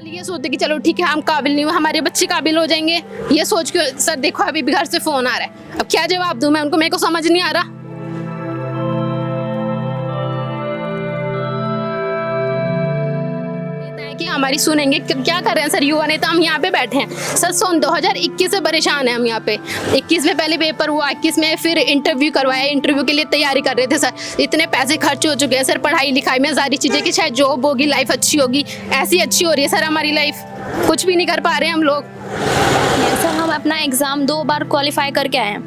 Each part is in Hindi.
ये सोचते कि चलो ठीक है हम काबिल नहीं हुए, हमारे बच्चे काबिल हो जाएंगे, ये सोच के सर देखो अभी भी घर से फोन आ रहा है, अब क्या जवाब दूं मैं उनको, मेरे को समझ नहीं आ रहा। कि हमारी सुनेंगे, क्या कर रहे हैं सर युवा नेता, हम यहाँ पे बैठे हैं सर, सन 2021 से परेशान है हम यहाँ पे। 21 में पहले पेपर हुआ, 21 में फिर इंटरव्यू करवाया, इंटरव्यू के लिए तैयारी कर रहे थे सर, इतने पैसे खर्च हो चुके हैं सर पढ़ाई लिखाई में, सारी चीज़ें कि शायद जॉब होगी, लाइफ अच्छी होगी, ऐसी अच्छी हो रही है सर हमारी लाइफ, कुछ भी नहीं कर पा रहे हैं हम लोग। सर हम अपना एग्ज़ाम 2 बार क्वालिफाई करके आए हैं।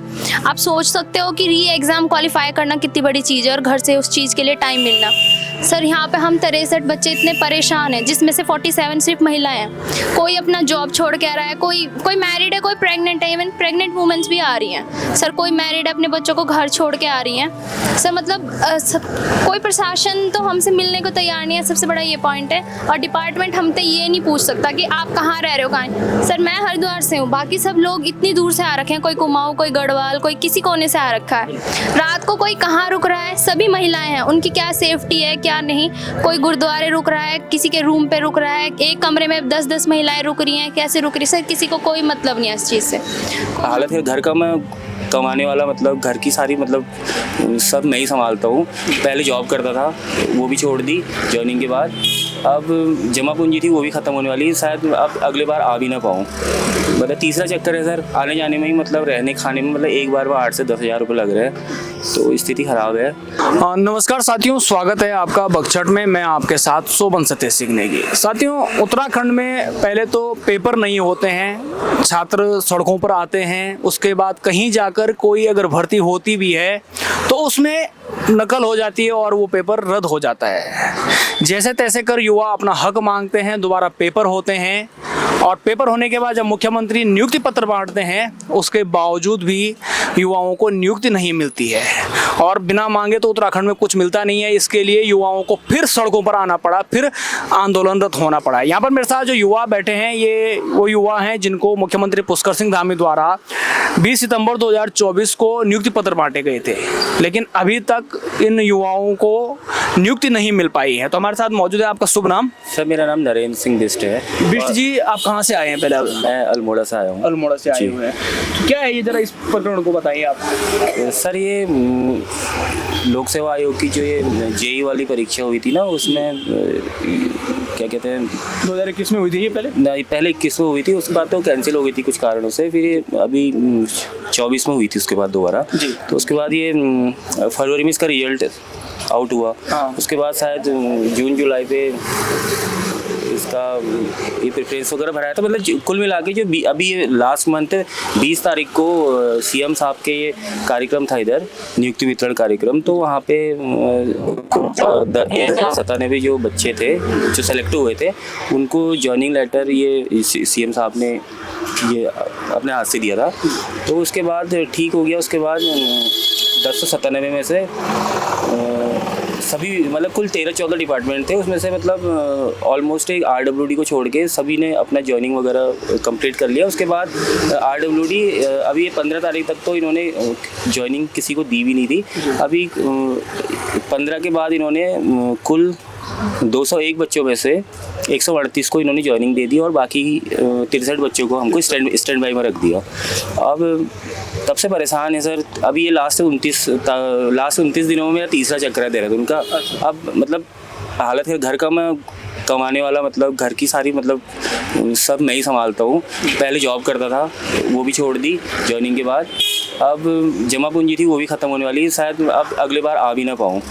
आप सोच सकते हो कि री एग्ज़ाम क्वालिफाई करना कितनी बड़ी चीज़ है और घर से उस चीज़ के लिए टाइम मिलना। सर यहाँ पे हम 63 बच्चे इतने परेशान हैं, जिसमें से 47 सिर्फ महिलाएं हैं। कोई अपना जॉब छोड़ के आ रहा है, कोई मैरिड है, कोई प्रेग्नेंट है, इवन प्रेग्नेंट वुमेन्स भी आ रही हैं सर, कोई मैरिड है अपने बच्चों को घर छोड़ के आ रही हैं सर। मतलब कोई प्रशासन तो हमसे मिलने को तैयार नहीं है, सबसे बड़ा ये पॉइंट है। और डिपार्टमेंट हमसे ये नहीं पूछ सकता कि आप कहाँ रह रहे हो, कहाँ। सर मैं हरिद्वार से हूँ, बाकी सब लोग इतनी दूर से आ रखे हैं, कोई कुमाऊँ, कोई गढ़वाल, कोई किसी कोने से आ रखा है। रात को कोई कहाँ रुक रहा है, सभी महिलाएं हैं, उनकी क्या सेफ्टी है क्या नहीं। कोई गुरुद्वारे रुक रहा है, किसी के रूम पे रुक रहा है, एक कमरे में 10-10 महिलाएं रुक रही हैं, कैसे रुक रही है सर, किसी को कोई मतलब नहीं है इस चीज़ से। हालत है घर का, मैं कमाने वाला, मतलब घर की सारी मतलब सब मैं ही संभालता हूँ। पहले जॉब करता था, वो भी छोड़ दी जॉइनिंग के बाद। अब जमा पूंजी थी वो भी ख़त्म होने वाली है, शायद अब अगले बार आ भी ना पाऊँ। मतलब तीसरा चक्कर है सर, आने जाने में ही, मतलब रहने खाने में, मतलब एक बार में 8 से 10 हज़ार रुपये लग रहे हैं, तो स्थिति ख़राब है। नमस्कार साथियों, स्वागत है आपका बक्सट में। मैं आपके साथ शोभन सतेश सिंह नेगी। साथियों, उत्तराखंड में पहले तो पेपर नहीं होते हैं, छात्र सड़कों पर आते हैं, उसके बाद कहीं जाकर कोई अगर भर्ती होती भी है तो उसमें नकल हो जाती है और वो पेपर रद्द हो जाता है। जैसे तैसे कर युवा अपना हक मांगते हैं, दोबारा पेपर होते हैं, और पेपर होने के बाद जब मुख्यमंत्री नियुक्ति पत्र बांटते हैं, उसके बावजूद भी युवाओं को नियुक्ति नहीं मिलती है, और बिना मांगे तो उत्तराखंड में कुछ मिलता नहीं है। इसके लिए युवाओं को फिर सड़कों पर आना पड़ा, फिर आंदोलनरत होना पड़ा। यहाँ पर मेरे साथ जो युवा बैठे हैं, ये वो युवा हैं जिनको मुख्यमंत्री पुष्कर सिंह धामी द्वारा 20 सितंबर 2024 को नियुक्ति पत्र बांटे गए थे, लेकिन अभी तक इन युवाओं को नियुक्ति नहीं मिल पाई है। तो हमारे साथ मौजूद है, आपका शुभ नाम? सर मेरा नाम नरेंद्र सिंह बिष्ट है। बिष्ट जी, आप कहाँ से आए हैं? पहले मैं अल्मोड़ा से आया हूँ। अल्मोड़ा से आए हुए हैं, तो क्या है ये, जरा इस प्रकरण को बताइए आप। सर ये लोक सेवा आयोग की जो ये जेई वाली परीक्षा हुई थी ना, उसमें क्या कहते हैं 2021 में हुई थी ये? पहले 21 में हुई थी, उसके बाद तो कैंसिल हो गई थी कुछ कारणों से, फिर ये अभी 24 में हुई थी उसके बाद दोबारा। तो उसके बाद ये फरवरी में इसका रिजल्ट आउट हुआ। उसके बाद शायद जून जुलाई पे इसका ये प्रेफरेंस वगैरह भराया था। मतलब कुल मिला के जो अभी ये लास्ट मंथ 20 तारीख को सीएम साहब के ये कार्यक्रम था इधर, नियुक्ति वितरण कार्यक्रम, तो वहाँ पे 97 जो बच्चे थे जो सेलेक्ट हुए थे, उनको जॉइनिंग लेटर ये सीएम साहब ने ये अपने हाथ से दिया था। तो उसके बाद ठीक हो गया। उसके बाद 1097 में से सभी, मतलब कुल 13-14 डिपार्टमेंट थे, उसमें से मतलब ऑलमोस्ट एक आरडब्ल्यूडी को छोड़ के सभी ने अपना जॉइनिंग वगैरह कंप्लीट कर लिया। उसके बाद आरडब्ल्यूडी अभी ये 15 तारीख तक तो इन्होंने जॉइनिंग किसी को दी भी नहीं थी। अभी 15 के बाद इन्होंने कुल 201 बच्चों में से 138 को इन्होंने जॉइनिंग दे दी, और बाकी 63 बच्चों को हमको स्टैंड बाई में रख दिया। अब तब से परेशान है सर। अभी ये लास्ट 29 दिनों में मेरा तीसरा चक्कर है देहरादून का। अब मतलब हालत है घर का, मैं कमाने वाला, मतलब घर की सारी मतलब सब मैं ही संभालता हूँ। पहले जॉब करता था, वो भी छोड़ दी जॉइनिंग के बाद। अब जमा पूंजी थी वो भी ख़त्म होने वाली है, शायद अब अगले बार आ भी ना पाऊँ।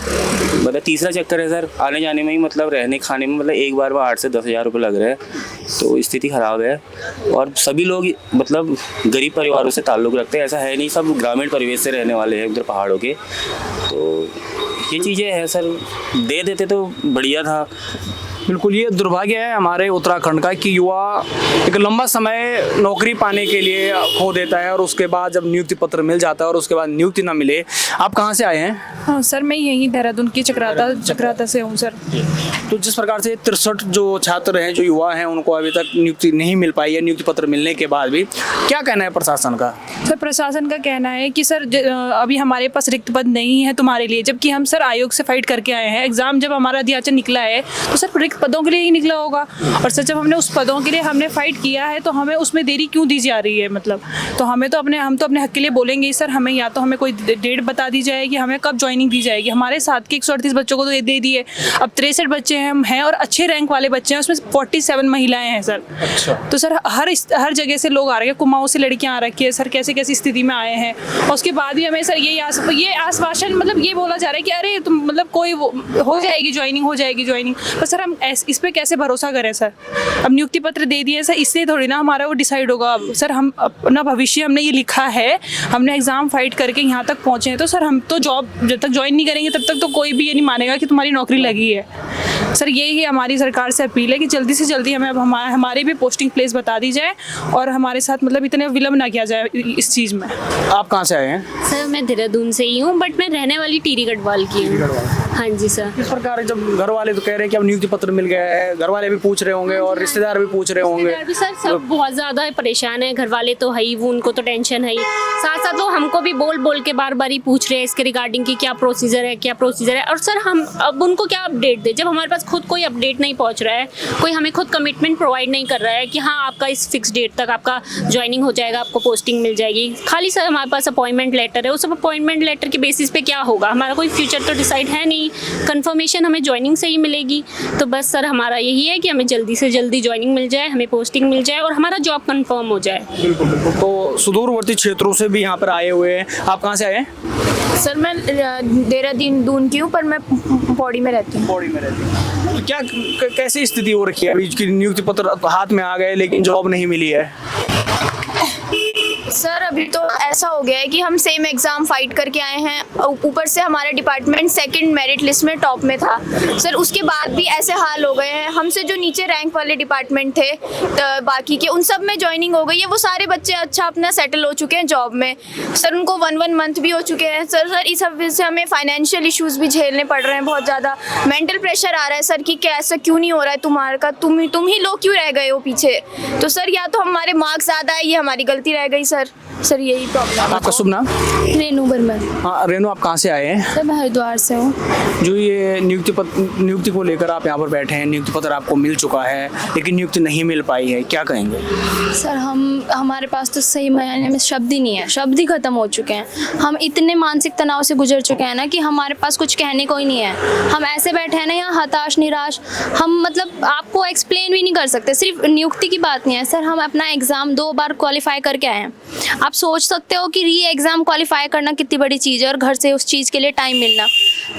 मतलब तीसरा चक्कर है सर, आने जाने में ही, मतलब रहने खाने में, मतलब एक बार में 8 से 10 हज़ार रुपये लग रहे हैं, तो स्थिति ख़राब है। और सभी लोग मतलब गरीब परिवारों से ताल्लुक़ रखते हैं, ऐसा है नहीं, सब ग्रामीण परिवेश से रहने वाले हैं उधर पहाड़ों के। तो ये चीज़ें हैं सर, दे देते तो बढ़िया था। बिल्कुल, ये दुर्भाग्य है हमारे उत्तराखंड का कि युवा एक लंबा समय नौकरी पाने के लिए खो देता है, और उसके बाद जब नियुक्ति पत्र मिल जाता है और उसके बाद नियुक्ति ना मिले। आप कहाँ से आए हैं? हाँ सर, मैं यहीं देहरादून की चक्राता से हूँ सर। तो जिस प्रकार से 63 जो छात्र हैं, जो युवा हैं, उनको अभी तक नियुक्ति नहीं मिल पाई है, नियुक्ति पत्र मिलने के बाद भी, क्या कहना है प्रशासन का? सर प्रशासन का कहना है कि सर अभी हमारे पास रिक्त पद नहीं है तुम्हारे लिए, जबकि हम सर आयोग से फाइट करके आए हैं। एग्जाम जब हमारा अध्याचन निकला है तो सर रिक्त पदों के लिए ही निकला होगा। और सर जब हमने उस पदों के लिए हमने फाइट किया है तो हमें उसमें देरी क्यों दी जा रही है? मतलब तो हम तो अपने हक के लिए बोलेंगे ही सर। हमें या तो हमें कोई डेट बता दी जाए कि हमें कब ज्वाइनिंग दी जाएगी। हमारे साथ के 138 बच्चों को तो दे दी है, अब 63 बच्चे हैं और अच्छे रैंक वाले बच्चे हैं, उसमें 47 महिलाएं हैं सर। अच्छा। तो सर हर जगह से लोग आ रहे हैं, कुमाऊं से लड़कियां आ रखी है सर, कैसे कैसी स्थिति में आए हैं। और उसके बाद भी हमें सर ये आश्वासन मतलब ये बोला जा रहा है कि अरे तुम मतलब कोई हो जाएगी ज्वाइनिंग। पर सर हम इस पे कैसे भरोसा करें सर? अब नियुक्ति पत्र दे दिए सर, इससे थोड़ी ना हमारा वो डिसाइड होगा। अब सर हम अपना भविष्य हमने ये लिखा है, हमने एग्जाम फाइट करके यहाँ तक पहुँचे हैं, तो सर हम तो जॉब जब तक ज्वाइन नहीं करेंगे तब तक तो कोई भी ये नहीं मानेगा कि तुम्हारी नौकरी लगी है। सर यही हमारी सरकार से अपील है कि जल्दी से जल्दी हमें अब हमारे भी पोस्टिंग प्लेस बता दी जाए और हमारे साथ मतलब इतने विलम्ब ना किया जाए इस चीज़ में। आप कहाँ से आए हैं? सर मैं देहरादून से ही हूँ, बट मैं रहने वाली टिहरी गढ़वाल की हूँ। हाँ जी सर। किस प्रकार जब घर वाले तो कह रहे हैं कि अब नियुक्ति पत्र मिल गया है, घर वाले भी पूछ रहे होंगे और रिश्तेदार भी पूछ रहे होंगे। रिश्तेदार भी सर सब बहुत ज़्यादा परेशान है, घर वाले तो है ही, वो उनको तो टेंशन है ही, साथ साथ वो हमको भी बोल के बार बार ही पूछ रहे हैं इसके रिगार्डिंग कि क्या प्रोसीजर है। और सर हम अब उनको क्या अपडेट दें जब हमारे पास खुद कोई अपडेट नहीं पहुँच रहा है, कोई हमें खुद कमिटमेंट प्रोवाइड नहीं कर रहा है कि हाँ आपका इस फिक्स डेट तक आपका ज्वाइनिंग हो जाएगा, आपको पोस्टिंग मिल जाएगी। खाली सर हमारे पास अपॉइंटमेंट लेटर है, उस अपॉइंटमेंट लेटर के बेसिस पे क्या होगा? हमारा कोई फ्यूचर तो डिसाइड है नहीं, कंफर्मेशन हमें ज्वाइनिंग से ही मिलेगी। तो बस सर हमारा यही है कि हमें जल्दी से जल्दी ज्वाइनिंग मिल जाए, हमें पोस्टिंग मिल जाए और हमारा जॉब कंफर्म हो जाए। बिल्कुल बिल्कुल। तो सुदूरवर्ती क्षेत्रों से भी यहाँ पर आए हुए हैं, आप कहाँ से आए हैं? सर मैं देहरादून की हूँ, पर मैं पौड़ी में रहती हूँ। पौड़ी में रहती हूँ। तो क्या कैसी स्थिति हो रखी है अभी कि नियुक्ति पत्र हाथ में आ गए लेकिन जॉब नहीं मिली है? सर अभी तो ऐसा हो गया है कि हम सेम एग्ज़ाम फाइट करके आए हैं, ऊपर से हमारा डिपार्टमेंट सेकंड मेरिट लिस्ट में टॉप में था सर। उसके बाद भी ऐसे हाल हो गए हैं, हमसे जो नीचे रैंक वाले डिपार्टमेंट थे बाकी के, उन सब में ज्वाइनिंग हो गई है। वो सारे बच्चे अच्छा अपना सेटल हो चुके हैं जॉब में सर, उनको 1 मंथ भी हो चुके हैं सर। इस वजह से हमें फाइनेंशियल इश्यूज़ भी झेलने पड़ रहे हैं, बहुत ज़्यादा मेंटल प्रेशर आ रहा है सर कि ऐसा क्यों नहीं हो रहा है तुम्हारा का, तुम ही लोग क्यों रह गए हो पीछे। तो सर या तो हमारे मार्क्स ज़्यादा है, ये हमारी गलती रह गई सर यही प्रॉब्लम है। आपका शुभ नाम? रेनू बर्मन। हाँ रेनू, आप कहाँ से आए हैं? सर मैं हरिद्वार से हूँ। जो ये नियुक्ति को लेकर आप यहाँ पर बैठे हैं, नियुक्ति पत्र आपको मिल चुका है लेकिन नियुक्ति नहीं मिल पाई है, क्या कहेंगे? सर हमारे पास तो सही मायने में शब्द ही नहीं है, शब्द ही खत्म हो चुके हैं। हम इतने मानसिक तनाव से गुजर चुके हैं ना कि हमारे पास कुछ कहने को ही नहीं है। हम ऐसे बैठे हैं ना यहाँ हताश निराश, हम मतलब आपको एक्सप्लेन भी नहीं कर सकते। सिर्फ नियुक्ति की बात नहीं है सर, हम अपना एग्ज़ाम 2 बार क्वालिफाई करके आए हैं। आप सोच सकते हो कि री एग्ज़ाम क्वालिफाई करना कितनी बड़ी चीज़ है और घर से उस चीज़ के लिए टाइम मिलना।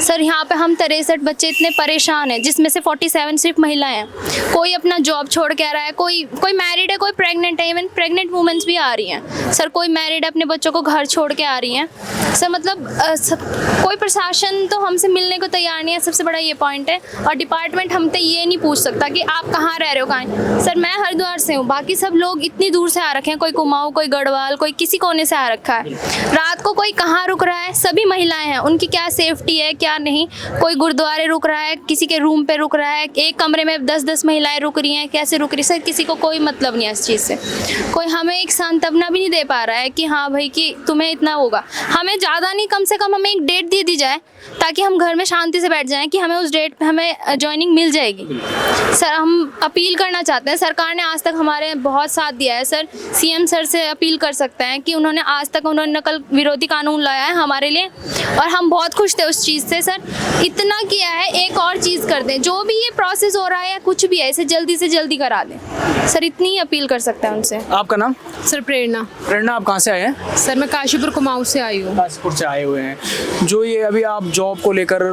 सर यहाँ पे हम 63 बच्चे इतने परेशान हैं, जिसमें से 47 सिर्फ महिलाएं हैं। कोई अपना जॉब छोड़ के आ रहा है, कोई मैरिड है, कोई प्रेग्नेंट है, इवन प्रेग्नेंट वुमेन्स भी आ रही हैं सर। कोई मैरिड अपने बच्चों को घर छोड़ के आ रही हैं सर। मतलब कोई प्रशासन तो हमसे मिलने को तैयार नहीं है, सबसे बड़ा ये पॉइंट है। और डिपार्टमेंट हमसे ये नहीं पूछ सकता कि आप कहाँ रह रहे हो, कहाँ। सर मैं हरिद्वार से हूँ, बाकी सब लोग इतनी दूर से आ रखे हैं, कोई कुमाऊँ, कोई गढ़वाल, कोई किसी कोने से आ रखा है। रात को कोई कहाँ रुक रहा है, सभी महिलाएं हैं, उनकी क्या सेफ्टी है क्या नहीं। कोई गुरुद्वारे रुक रहा है, किसी के रूम पे रुक रहा है, एक कमरे में 10-10 महिलाएं रुक रही हैं, कैसे रुक रही। सर किसी को कोई मतलब नहीं है इस चीज़ से, कोई हमें एक सांत्वना भी नहीं दे पा रहा है कि हाँ भाई कि तुम्हें इतना होगा। हमें ज़्यादा नहीं, कम से कम हमें एक डेट दे दी जाए ताकि हम घर में शांति से बैठ जाएं कि हमें उस डेट पे हमें ज्वाइनिंग मिल जाएगी। सर हम अपील करना चाहते हैं, सरकार ने आज तक हमारे बहुत साथ दिया है सर। सीएम सर से अपील कर सकते हैं कि उन्होंने आज तक नकल विरोधी कानून लाया है हमारे लिए और हम बहुत खुश थे उस चीज़ से। सर इतना किया है, एक और चीज़ कर दें, जो भी ये प्रोसेस हो रहा है या कुछ भी है इसे जल्दी से जल्दी करा दें सर, इतनी ही अपील कर सकते हैं उनसे। आपका नाम? सर प्रेरणा। प्रेरणा, आप कहाँ से आए हैं? सर मैं काशीपुर कुमाऊँ से आई हूँ। काशीपुर से आए हुए हैं। जो ये अभी आप जॉब को लेकर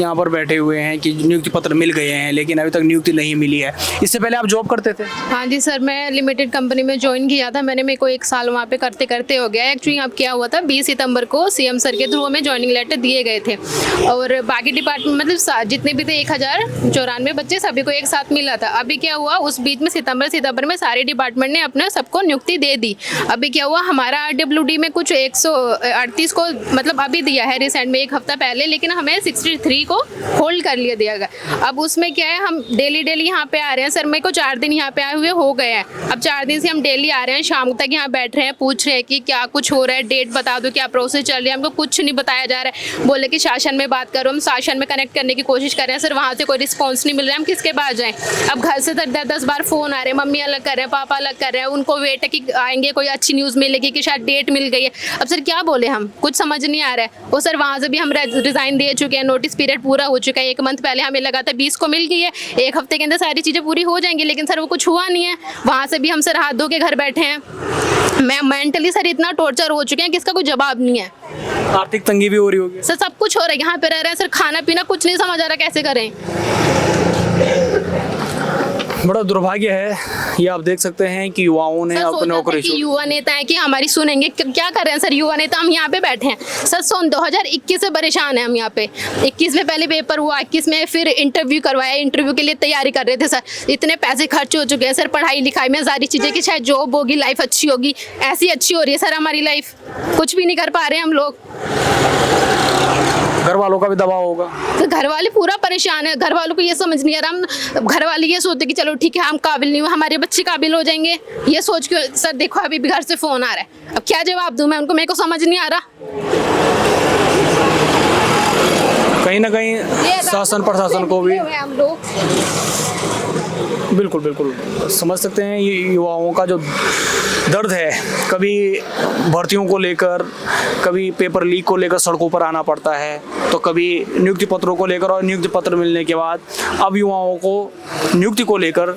यहाँ पर बैठे हुए हैं कि नियुक्ति पत्र मिल गए हैं लेकिन अभी तक नियुक्ति नहीं मिली है, इससे पहले आप जॉब करते थे? हाँ जी सर, मैं लिमिटेड कंपनी में ज्वाइन किया था मैंने। मेरे को 1 साल वहाँ पे करते करते हो गया। एक्चुअली अब क्या हुआ था, 20 सितंबर को सीएम सर के थ्रू हमें ज्वाइनिंग लेटर दिए गए थे और बाकी डिपार्टमेंट मतलब जितने भी थे 1094 बच्चे सभी को एक साथ मिला था। अभी क्या हुआ, उस बीच में सितंबर में सारे डिपार्टमेंट ने अपने सबको नियुक्ति दे दी। अभी क्या हुआ, हमारा RWD में कुछ 138 को मतलब अभी दिया है रिसेंट में, 1 हफ्ता पहले, लेकिन हमें 63 को होल्ड कर लिया दिया गया। अब उसमें क्या है, हम डेली यहाँ पे आ रहे हैं सर, मेरे को 4 दिन यहाँ पे आए हुए हो गए हैं। अब 4 दिन से हम डेली आ रहे हैं, शाम तक यहाँ बैठ रहे हैं, पूछ रहे हैं कि क्या कुछ हो रहा है, डेट बता दो, क्या प्रोसेस चल रही है। हमको कुछ नहीं बताया जा रहा है। बोले कि शासन में बात करो, हम शासन में कनेक्ट करने की कोशिश कर रहे हैं सर, वहाँ से कोई रिस्पॉन्स नहीं मिल रहा है, हम किसके पास जाएँ। अब घर से 10 बार फ़ोन आ रहे हैं, मम्मी अलग कर रहे हैं, पापा अलग कर रहे हैं, उनको वेट है कि आएंगे, कोई अच्छी न्यूज़ मिलेगी कि शायद डेट मिल गई है। अब सर क्या बोले, हम कुछ समझ नहीं आ रहा है। वो सर वहाँ से भी हम रिज़ाइन दे चुके हैं, नोटिस पीरियड पूरा हो चुका है। 1 मंथ पहले हमें लगा था 20 को मिल गई है, 1 हफ्ते के अंदर सारी चीज़ें पूरी हो जाएंगी, लेकिन सर वो कुछ हुआ नहीं है। वहाँ से भी हम सर हाथ धो के घर बैठे हैं। मैं मेंटली सर इतना टॉर्चर हो चुके हैं कि इसका कोई जवाब नहीं है। आर्थिक तंगी भी हो रही होगी सर सब कुछ हो रहा है, यहाँ पे रह रहे हैं सर, खाना पीना कुछ नहीं समझ आ रहा कैसे करें। बड़ा दुर्भाग्य है ये, आप देख सकते हैं कि युवाओं ने सर अपने सोचा था नौकरी कि युवा नेता है कि हमारी सुनेंगे, क्या कर रहे हैं सर युवा नेता, हम यहाँ पे बैठे हैं सर। 2021 से परेशान है हम यहाँ पे। 21 में पहले पेपर हुआ, 21 में फिर इंटरव्यू करवाया, इंटरव्यू के लिए तैयारी कर रहे थे सर। इतने पैसे खर्च हो चुके हैं सर पढ़ाई लिखाई में, सारी चीज़ें कि शायद जॉब होगी, लाइफ अच्छी होगी, ऐसी अच्छी हो रही है सर हमारी लाइफ, कुछ भी नहीं कर पा रहे हैं हम लोग। घर वालों का भी दबाव होगा। तो घर वाले पूरा परेशान है, घर वालों को ये समझ नहीं आ रहा। हम घर वाले ये सोचते कि चलो ठीक है हम काबिल नहीं हुए, हमारे बच्चे काबिल हो जाएंगे, ये सोच के सर देखो अभी भी घर से फ़ोन आ रहा है। अब क्या जवाब दूँ मैं उनको, मेरे को समझ नहीं आ रहा। कहीं ना कहीं शासन प्रशासन को भी हम लोग बिल्कुल समझ सकते हैं ये युवाओं का जो दर्द है। कभी भर्तियों को लेकर, कभी पेपर लीक को लेकर सड़कों पर आना पड़ता है, तो कभी नियुक्ति पत्रों को लेकर, और नियुक्ति पत्र मिलने के बाद अब युवाओं को नियुक्ति को लेकर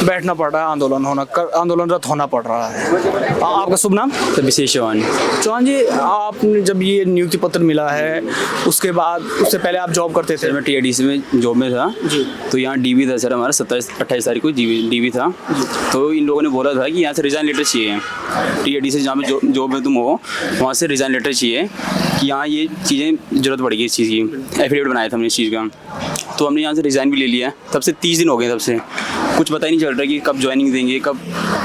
बैठना पड़ रहा है, आंदोलनरत होना पड़ रहा है। आपका शुभ नाम? विशेष चौहान। चौहान जी, आपने जब ये नियुक्ति पत्र मिला है उसके बाद, उससे पहले आप जॉब करते थे? सर मैं TIDC में जॉब में था जी। तो यहाँ DV था सर हमारा, 27-28 तारीख को DV था। तो इन लोगों ने बोला था कि यहाँ से रिज़ाइन लेटर चाहिए, TIDC से जहाँ पे जॉब में तुम हो वहाँ से रिज़ाइन लेटर चाहिए कि यहाँ ये चीज़ें ज़रूरत पड़ेगी इस चीज़ की। एफिडेविट बनाया था हमने इस चीज़ का, तो हमने यहाँ से रिज़ाइन भी ले लिया। तब से 30 दिन हो गए, तब से कुछ पता ही नहीं चल रहा कि कब ज्वाइनिंग देंगे, कब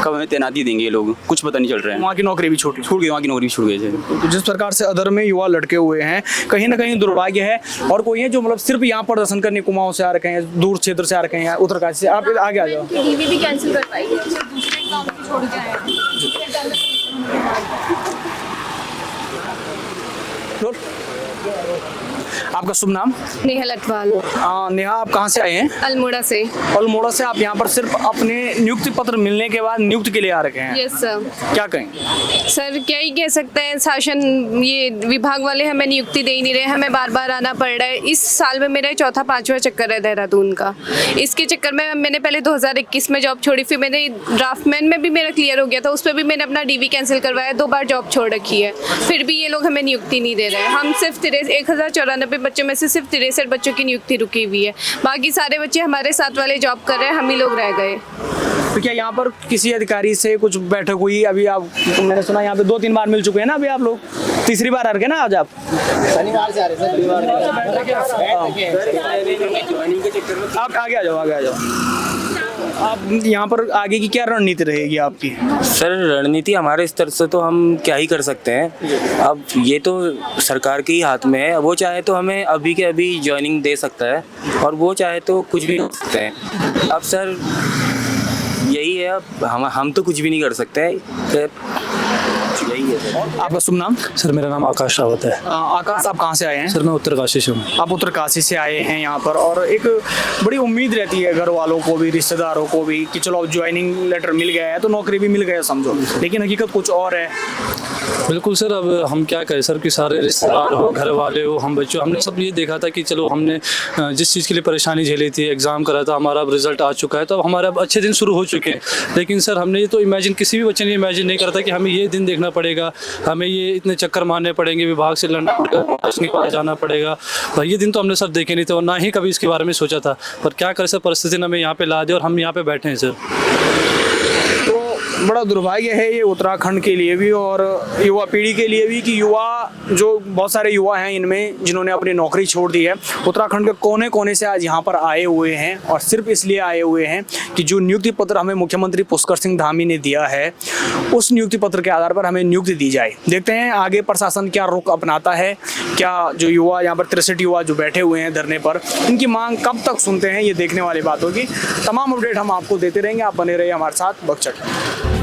हमें तैनाती देंगे ये लोग, कुछ पता नहीं चल रहा है। वहाँ की नौकरी भी छूट गई, वहाँ की नौकरी भी छूट गई। तो जिस प्रकार से अदर में युवा लटके हुए हैं, कहीं ना कहीं दुर्भाग्य है। और कोई है जो मतलब सिर्फ यहाँ प्रदर्शन करने कुमाऊं से आ रखे हैं, दूर क्षेत्र से आ रखे हैं, उत्तरकाशी से। आप आगे आ जाओ। डीवी भी कैंसिल करवाई है, दूसरे काम भी छोड़ के आए हैं। आपका शुभ नाम? नेहा लटवाल। नेहा, आप कहाँ से आए हैं? अल्मोड़ा से। अल्मोड़ा से। आप यहाँ पर सिर्फ अपने नियुक्ति पत्र मिलने के बाद नियुक्ति के लिए आ रखे हैं? Yes sir. क्या कहें सर, क्या ही कह सकते हैं, शासन ये विभाग वाले हमें नियुक्ति दे ही नहीं रहे, हमें बार बार आना पड़ रहा है। इस साल में मेरा 4था-5वां चक्कर है देहरादून का। इसके चक्कर में मैंने पहले 2021 में जॉब छोड़ी, फिर मैंने ड्राफ्टमैन में भी मेरा क्लियर हो गया था, उस पर भी मैंने अपना DV कैंसिल करवाया, 2 बार जॉब छोड़ रखी है, फिर भी ये लोग हमें नियुक्ति नहीं दे रहे हैं। हम सिर्फ 1094 बच्चों में से सिर्फ 63 बच्चों की नियुक्ति रुकी हुई है, बाकी सारे बच्चे हमारे साथ वाले जॉब कर रहे हैं, हम ही लोग रह गए। तो क्या यहाँ पर किसी अधिकारी से कुछ बैठक हुई? अभी आप, मैंने सुना यहाँ पे 2-3 बार मिल चुके हैं ना, अभी आप लोग तीसरी बार आ रहे हैं ना आज? आप शनिवार से आ रहे हैं सर। आप आगे आ जाओ, आगे आ जाओ। आप यहाँ पर आगे की क्या रणनीति रहेगी आपकी? सर रणनीति हमारे स्तर से तो हम क्या ही कर सकते हैं, अब ये तो सरकार के ही हाथ में है। वो चाहे तो हमें अभी के अभी ज्वाइनिंग दे सकता है, और वो चाहे तो कुछ भी कर सकते हैं। अब सर यही है, अब हम तो कुछ भी नहीं कर सकते हैं, यही है सर। आपका शुभ नाम? सर मेरा नाम आकाश रावत है। आकाश, आप कहाँ से आए हैं? सर मैं उत्तरकाशी से हूँ। आप उत्तरकाशी से आए हैं यहाँ पर, और एक बड़ी उम्मीद रहती है घर वालों को भी, रिश्तेदारों को भी, कि चलो अब ज्वाइनिंग लेटर मिल गया है तो नौकरी भी मिल गया समझो, लेकिन हकीकत कुछ और है। बिल्कुल सर, अब हम क्या करें सर, कि सारे रिश्तेदार हो, घर वाले हो, हम बच्चों, हमने सब ये देखा था कि चलो हमने जिस चीज़ के लिए परेशानी झेली थी, एग्ज़ाम करा था, हमारा अब रिजल्ट आ चुका है, तो अब हमारे अब अच्छे दिन शुरू हो चुके हैं। लेकिन सर हमने ये तो इमेजिन, किसी भी बच्चे ने इमेजिन नहीं करा था कि हमें ये दिन देखना पड़ेगा, हमें ये इतने चक्कर मारने पड़ेंगे, विभाग से लड़ना पड़ेगा, उसके पास जाना पड़ेगा। भाई ये दिन तो हमने सर देखे नहीं थे, और ना ही कभी इसके बारे में सोचा था। पर क्या करें सर, परिस्थिति ने हमें यहाँ पे ला दी और हम यहाँ पे बैठे हैं सर। बड़ा दुर्भाग्य है ये उत्तराखंड के लिए भी और युवा पीढ़ी के लिए भी कि युवा जो बहुत सारे युवा हैं इनमें जिन्होंने अपनी नौकरी छोड़ दी है, उत्तराखंड के कोने कोने से आज यहाँ पर आए हुए हैं और सिर्फ इसलिए आए हुए हैं कि जो नियुक्ति पत्र हमें मुख्यमंत्री पुष्कर सिंह धामी ने दिया है उस नियुक्ति पत्र के आधार पर हमें नियुक्ति दी जाए। देखते हैं आगे प्रशासन क्या रुख अपनाता है, क्या जो युवा यहाँ पर 63 युवा जो बैठे हुए हैं धरने पर इनकी मांग कब तक सुनते हैं, ये देखने वाली बात होगी। तमाम अपडेट हम आपको देते रहेंगे, आप बने रहिए हमारे साथ बक्सर।